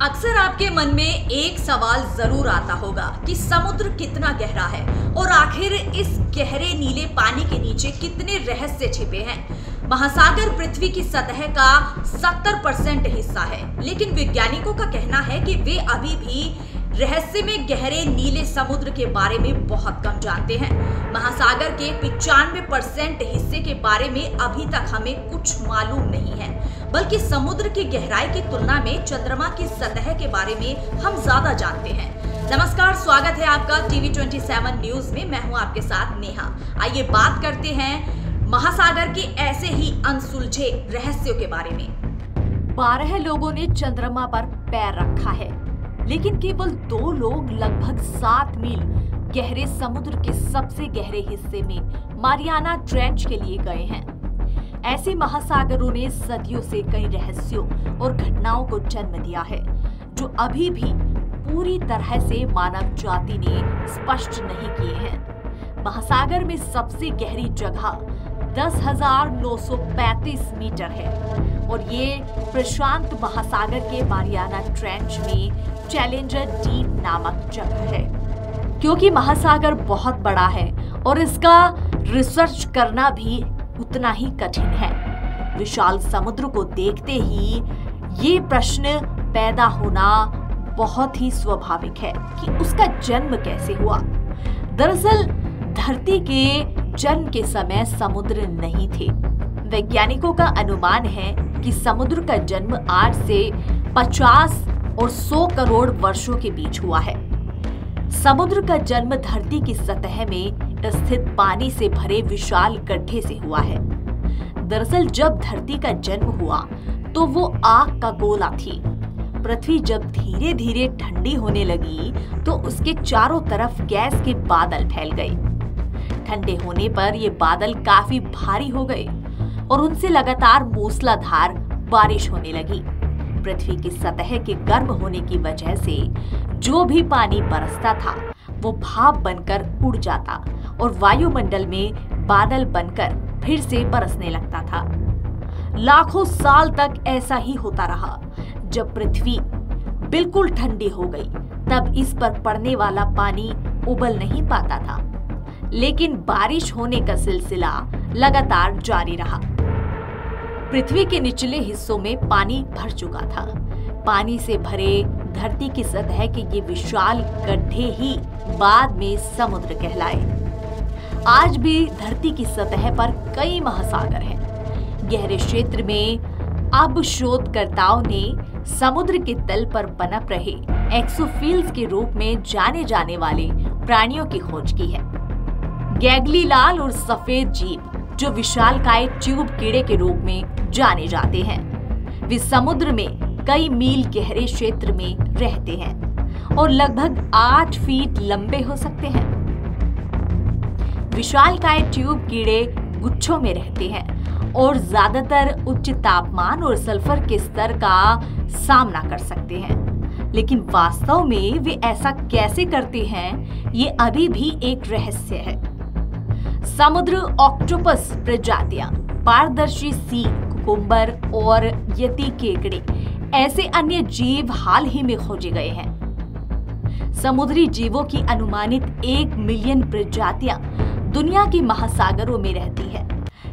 अक्सर आपके मन में एक सवाल जरूर आता होगा कि समुद्र कितना गहरा है और आखिर इस गहरे नीले पानी के नीचे कितने रहस्य छिपे हैं। महासागर पृथ्वी की सतह का 70% हिस्सा है, लेकिन वैज्ञानिकों का कहना है कि वे अभी भी रहस्य में गहरे नीले समुद्र के बारे में बहुत कम जानते हैं। महासागर के 95% हिस्से के बारे में अभी तक हमें कुछ मालूम नहीं है, बल्कि समुद्र की गहराई की तुलना में चंद्रमा की सतह के बारे में हम ज्यादा जानते हैं। नमस्कार, स्वागत है आपका टीवी 27 न्यूज में। मैं हूं आपके साथ नेहा। आइए बात करते हैं महासागर के ऐसे ही अनसुलझे रहस्यों के बारे में। 12 लोगों ने चंद्रमा पर पैर रखा है, लेकिन केवल 2 लोग लगभग 7 मील गहरे समुद्र के सबसे गहरे हिस्से में मारियाना ट्रेंच के लिए गए हैं। ऐसे महासागरों ने सदियों से कई रहस्यों और घटनाओं को जन्म दिया है, जो अभी भी पूरी तरह से मानव जाति ने स्पष्ट नहीं किए हैं। महासागर में सबसे गहरी जगह 10,935 मीटर है और ये प्रशांत महासागर के मारियाना ट्रेंच में चैलेंजर डीप नामक जगह है। क्योंकि महासागर बहुत बड़ा है और इसका रिसर्च करना भी उतना ही कठिन है, विशाल समुद्र को देखते ही ये प्रश्न पैदा होना बहुत ही स्वाभाविक है कि उसका जन्म कैसे हुआ। दरअसल धरती के जन्म के समय समुद्र नहीं थे। वैज्ञानिकों का अनुमान है कि समुद्र का जन्म आज से 50 और 100 करोड़ वर्षों के बीच हुआ है। समुद्र का जन्म धरती की सतह में स्थित पानी से भरे विशाल गड्ढे से हुआ है। दरअसल जब धरती का जन्म हुआ तो वो आग का गोला थी। पृथ्वी जब धीरे धीरे ठंडी होने लगी तो उसके चारों तरफ गैस के बादल फैल गए। ठंडे होने पर ये बादल काफी भारी हो गए और उनसे लगातार मूसलाधार बारिश होने लगी। पृथ्वी की सतह के गर्म होने की वजह से जो भी पानी बरसता था वो भाप बनकर उड़ जाता और वायुमंडल में बादल बनकर फिर से बरसने लगता था। लाखों साल तक ऐसा ही होता रहा। जब पृथ्वी बिल्कुल ठंडी हो गई तब इस पर पड़ने वाला पानी उबल नहीं पाता था, लेकिन बारिश होने का सिलसिला लगातार जारी रहा। पृथ्वी के निचले हिस्सों में पानी भर चुका था। पानी से भरे धरती की सतह के ये विशाल गड्ढे ही बाद में समुद्र कहलाए। आज भी धरती की सतह पर कई महासागर हैं। गहरे क्षेत्र में अब शोधकर्ताओं ने समुद्र के तल पर पनप रहे एक्सोफिल्स के रूप में जाने जाने वाले प्राणियों की खोज की है। गैगली लाल और सफेद जीव, जो विशालकाय ट्यूब कीड़े के रूप में जाने जाते हैं, वे समुद्र में कई मील गहरे क्षेत्र में रहते हैं और लगभग 8 फीट लंबे हो सकते हैं। विशालकाय ट्यूब कीड़े गुच्छों में रहते हैं और ज्यादातर उच्च तापमान और सल्फर के स्तर का सामना कर सकते हैं, लेकिन वास्तव में वे ऐसा कैसे करते हैं, ये अभी भी एक रहस्य है। समुद्र ऑक्टोपस प्रजातियां, पारदर्शी सी कुकुम्बर और यति केकड़े ऐसे अन्य जीव हाल ही में खोजे गए हैं। समुद्री जीवों की अनुमानित 1 मिलियन प्रजातियां दुनिया के महासागरों में रहती है,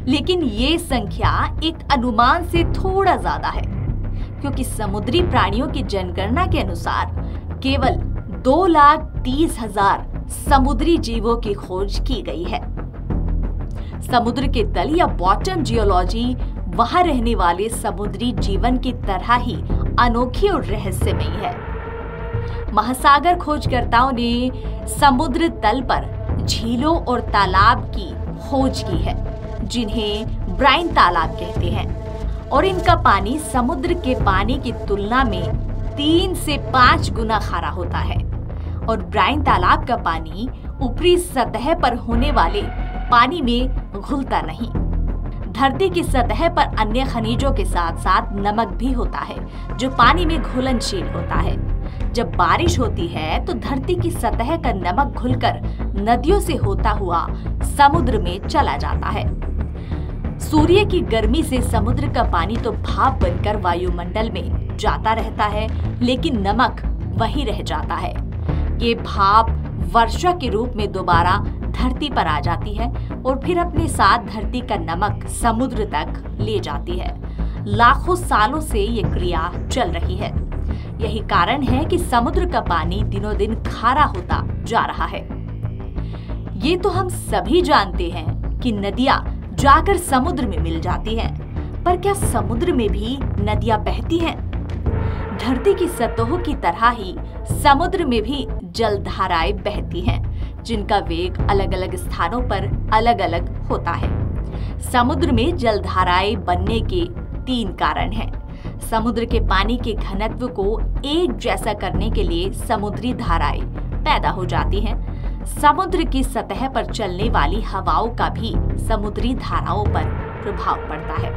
लेकिन ये संख्या एक अनुमान से थोड़ा ज्यादा है, क्योंकि समुद्री प्राणियों की जनगणना के अनुसार केवल 2,30,000 समुद्री जीवों की खोज की गई है। समुद्र के तल या बॉटम जियोलॉजी वहां रहने वाले समुद्री जीवन की तरह ही अनोखी और रहस्यमयी है। महासागर खोजकर्ताओं ने समुद्र तल पर झीलों और तालाब की खोज की है, जिन्हें ब्राइन तालाब कहते हैं, और इनका पानी समुद्र के पानी की तुलना में 3 से 5 गुना खारा होता है और ब्राइन तालाब का पानी ऊपरी सतह पर होने वाले पानी में घुलता नहीं। धरती की सतह पर अन्य खनिजों के साथ साथ नमक भी होता है, जो पानी में घुलनशील होता है। जब बारिश होती है तो धरती की सतह का नमक घुलकर नदियों से होता हुआ समुद्र में चला जाता है। सूर्य की गर्मी से समुद्र का पानी तो भाप बनकर वायुमंडल में जाता रहता है, लेकिन नमक वहीं रह जाता है। ये भाप वर्षा के रूप में दोबारा धरती पर आ जाती है और फिर अपने साथ धरती का नमक समुद्र तक ले जाती है। लाखों सालों से ये क्रिया चल रही है। यही कारण है कि समुद्र का पानी दिनों दिन खारा होता जा रहा है। ये तो हम सभी जानते हैं कि नदियां जाकर समुद्र में मिल जाती हैं, पर क्या समुद्र में भी नदियां बहती हैं? धरती की सतहों की तरह ही समुद्र में भी जलधाराएं बहती हैं, जिनका वेग अलग अलग स्थानों पर अलग अलग होता है। समुद्र में जलधाराएं बनने के 3 कारण हैं। समुद्र के पानी के घनत्व को एक जैसा करने के लिए समुद्री धाराएं पैदा हो जाती हैं। समुद्र की सतह पर चलने वाली हवाओं का भी समुद्री धाराओं पर प्रभाव पड़ता है।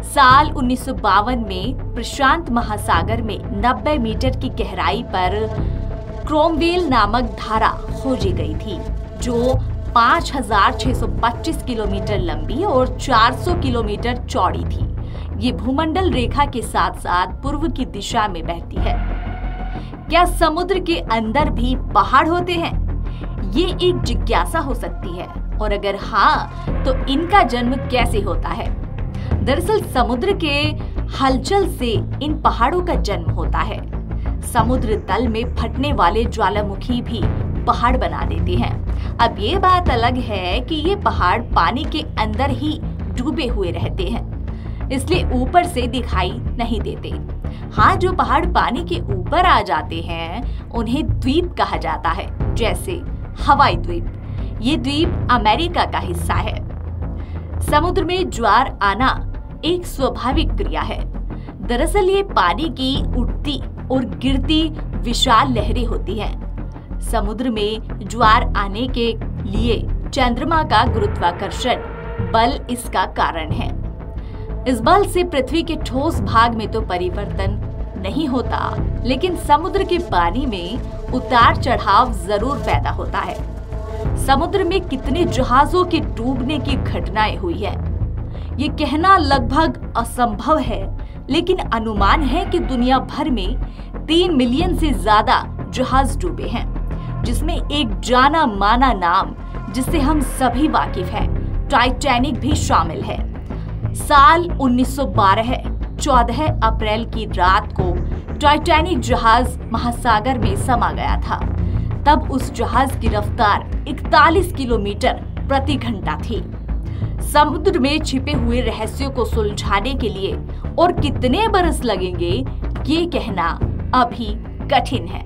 साल 1952 में प्रशांत महासागर में 90 मीटर की गहराई पर क्रोमवेल नामक धारा खोजी गई थी, जो 5625 किलोमीटर लंबी और 400 किलोमीटर चौड़ी थी। ये भूमंडल रेखा के साथ साथ पूर्व की दिशा में बहती है। क्या समुद्र के अंदर भी पहाड़ होते हैं? ये एक जिज्ञासा हो सकती है, और अगर हाँ, तो इनका जन्म कैसे होता है? दरअसल समुद्र के हलचल से इन पहाड़ों का जन्म होता है। समुद्र तल में फटने वाले ज्वालामुखी भी पहाड़ बना देते हैं। अब ये बात अलग है कि ये पहाड़ पानी के अंदर ही डूबे हुए रहते हैं, इसलिए ऊपर से दिखाई नहीं देते। हाँ, जो पहाड़ पानी के ऊपर आ जाते हैं उन्हें द्वीप कहा जाता है, जैसे हवाई द्वीप। ये द्वीप अमेरिका का हिस्सा है। समुद्र में ज्वार आना एक स्वाभाविक क्रिया है। दरअसल ये पानी की उठती और गिरती विशाल लहरें होती हैं। समुद्र में ज्वार आने के लिए चंद्रमा का गुरुत्वाकर्षण बल इसका कारण है। इस बल से पृथ्वी के ठोस भाग में तो परिवर्तन नहीं होता, लेकिन समुद्र के पानी में उतार चढ़ाव जरूर पैदा होता है। समुद्र में कितने जहाजों के डूबने की घटनाएं हुई है, ये कहना लगभग असंभव है, लेकिन अनुमान है कि दुनिया भर में 3 मिलियन से ज्यादा जहाज डूबे हैं, जिसमें एक जाना माना नाम जिससे हम सभी वाकिफ हैं, टाइटैनिक भी शामिल है। साल 1912 14 अप्रैल की रात को टाइटैनिक जहाज महासागर में समा गया था। तब उस जहाज की रफ्तार 41 किलोमीटर प्रति घंटा थी। समुद्र में छिपे हुए रहस्यों को सुलझाने के लिए और कितने बरस लगेंगे, ये कहना अभी कठिन है।